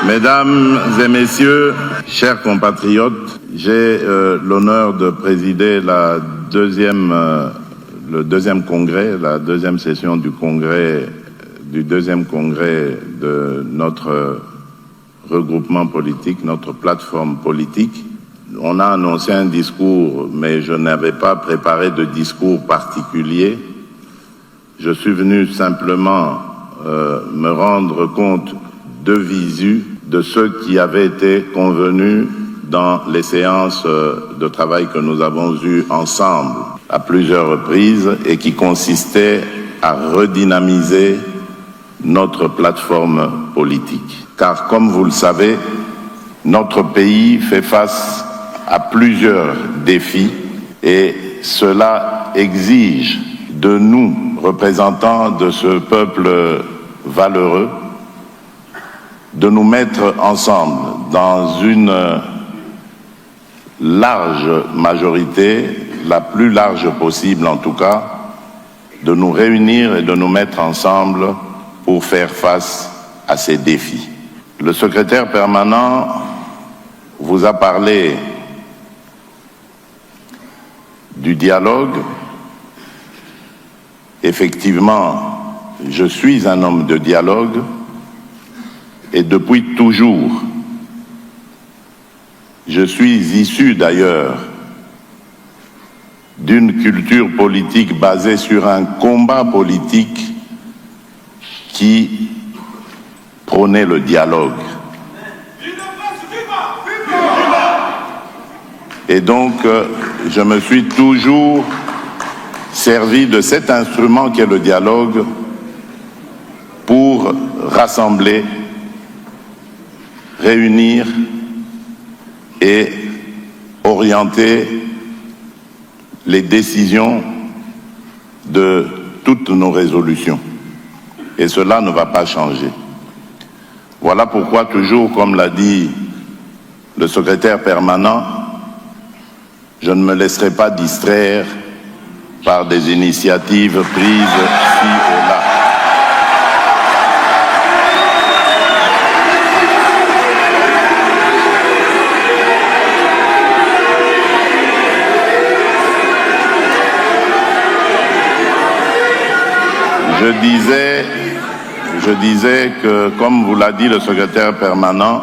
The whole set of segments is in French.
Mesdames et messieurs, chers compatriotes, j'ai l'honneur de présider le deuxième congrès, la deuxième session du deuxième congrès de notre regroupement politique, notre plateforme politique. On a annoncé un discours, mais je n'avais pas préparé de discours particulier. Je suis venu simplement me rendre compte de visu de ce qui avait été convenu dans les séances de travail que nous avons eues ensemble à plusieurs reprises et qui consistait à redynamiser notre plateforme politique. Car comme vous le savez, notre pays fait face à plusieurs défis et cela exige de nous, représentants de ce peuple valeureux, de nous mettre ensemble dans une large majorité, la plus large possible en tout cas, de nous réunir et de nous mettre ensemble pour faire face à ces défis. Le secrétaire permanent vous a parlé du dialogue. Effectivement, je suis un homme de dialogue et depuis toujours. Je suis issu d'ailleurs d'une culture politique basée sur un combat politique qui prônait le dialogue. Et donc, je me suis toujours servi de cet instrument qu'est le dialogue pour rassembler, réunir et orienter les décisions de toutes nos résolutions. Et cela ne va pas changer. Voilà pourquoi toujours, comme l'a dit le secrétaire permanent, je ne me laisserai pas distraire par des initiatives prises ci et là. Je disais que, comme vous l'a dit le secrétaire permanent,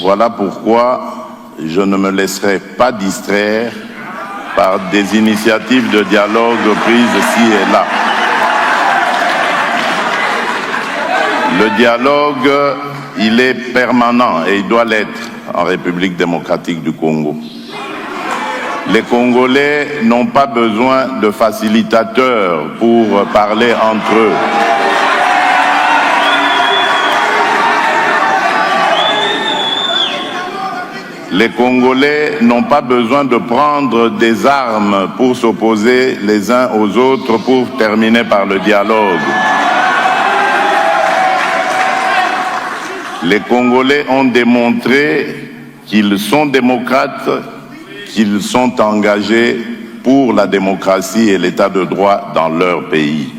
voilà pourquoi je ne me laisserai pas distraire par des initiatives de dialogue prises ci et là. Le dialogue, il est permanent et il doit l'être en République démocratique du Congo. Les Congolais n'ont pas besoin de facilitateurs pour parler entre eux. Les Congolais n'ont pas besoin de prendre des armes pour s'opposer les uns aux autres pour terminer par le dialogue. Les Congolais ont démontré qu'ils sont démocrates, qu'ils sont engagés pour la démocratie et l'état de droit dans leur pays.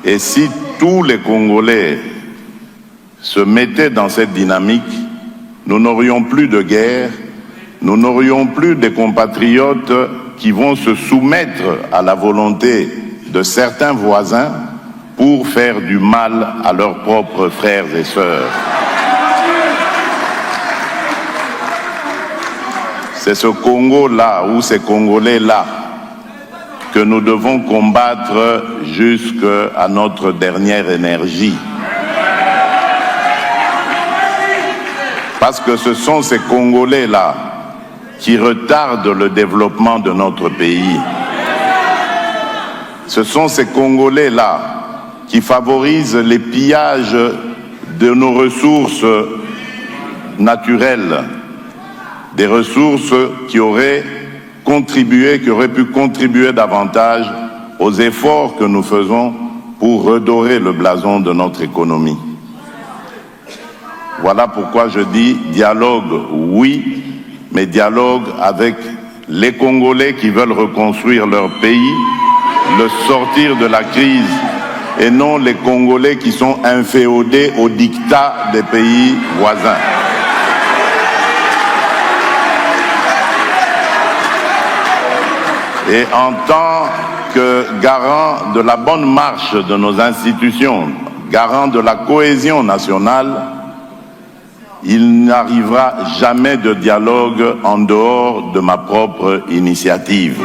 Et si tous les Congolais se mettaient dans cette dynamique, nous n'aurions plus de guerre, nous n'aurions plus des compatriotes qui vont se soumettre à la volonté de certains voisins pour faire du mal à leurs propres frères et sœurs. C'est ce Congo-là, ou ces Congolais-là, que nous devons combattre jusqu'à notre dernière énergie. Parce que ce sont ces Congolais-là qui retardent le développement de notre pays. Ce sont ces Congolais-là qui favorisent les pillages de nos ressources naturelles, des ressources qui auraient pu contribuer davantage aux efforts que nous faisons pour redorer le blason de notre économie. Voilà pourquoi je dis dialogue, oui, mais dialogue avec les Congolais qui veulent reconstruire leur pays, le sortir de la crise et non les Congolais qui sont inféodés au diktat des pays voisins. Et en tant que garant de la bonne marche de nos institutions, garant de la cohésion nationale, il n'arrivera jamais de dialogue en dehors de ma propre initiative.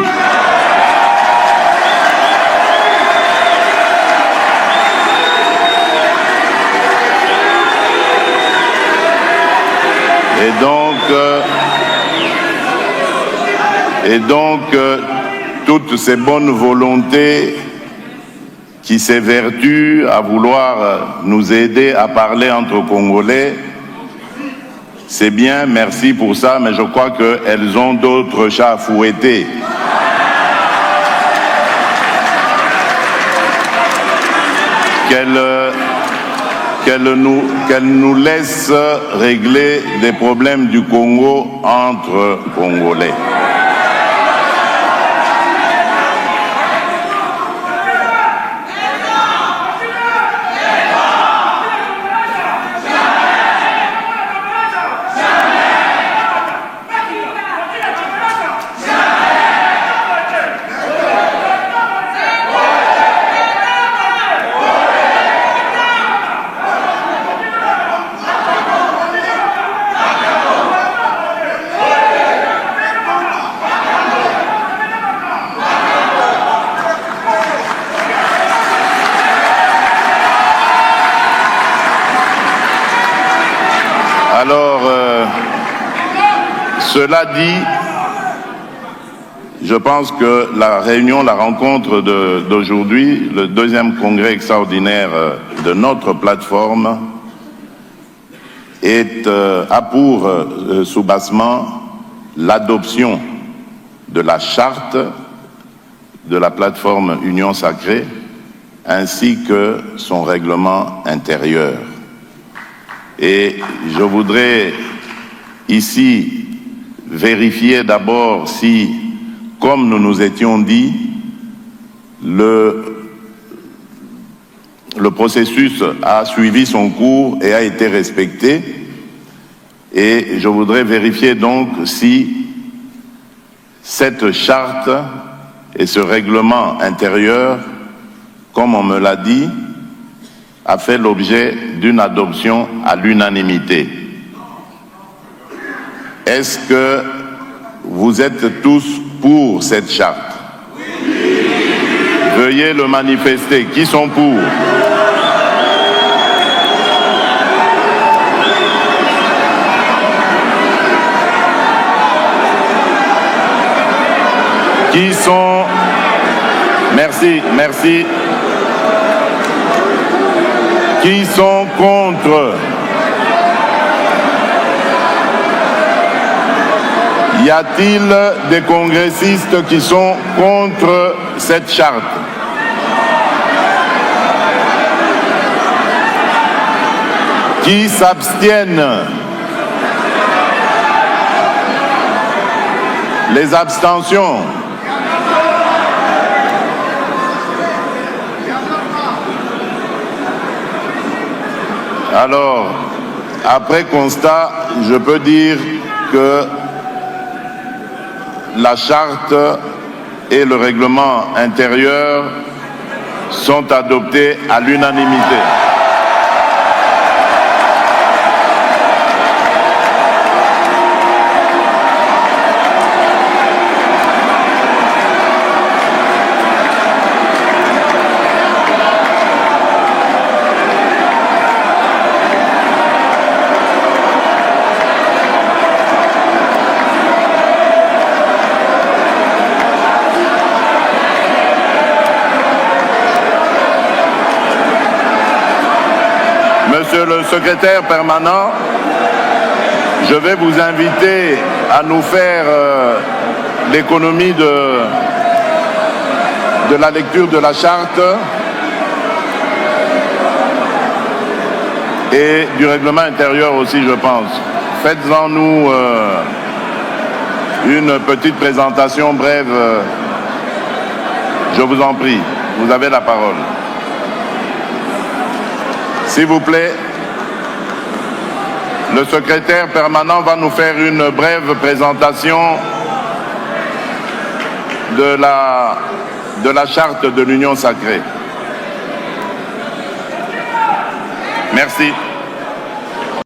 Et donc, toutes ces bonnes volontés qui s'évertuent à vouloir nous aider à parler entre Congolais, c'est bien, merci pour ça, mais je crois qu'elles ont d'autres chats à fouetter. Qu'elles nous laissent régler des problèmes du Congo entre Congolais. Alors, cela dit, je pense que la rencontre d'aujourd'hui, le deuxième congrès extraordinaire de notre plateforme, a pour soubassement l'adoption de la charte de la plateforme Union Sacrée, ainsi que son règlement intérieur. Et je voudrais ici vérifier d'abord si, comme nous nous étions dit, le processus a suivi son cours et a été respecté. Et je voudrais vérifier donc si cette charte et ce règlement intérieur, comme on me l'a dit, a fait l'objet d'une adoption à l'unanimité. Est-ce que vous êtes tous pour cette charte? Oui. Veuillez le manifester. Qui sont pour? Qui sont... Merci, merci. Qui sont contre? Y a-t-il des congressistes qui sont contre cette charte? Qui s'abstiennent? Les abstentions? Alors, après constat, je peux dire que la charte et le règlement intérieur sont adoptés à l'unanimité. Monsieur le secrétaire permanent, je vais vous inviter à nous faire l'économie de la lecture de la charte et du règlement intérieur aussi, je pense. Faites-en nous une petite présentation brève. Je vous en prie, vous avez la parole. S'il vous plaît, le secrétaire permanent va nous faire une brève présentation de la charte de l'Union sacrée. Merci.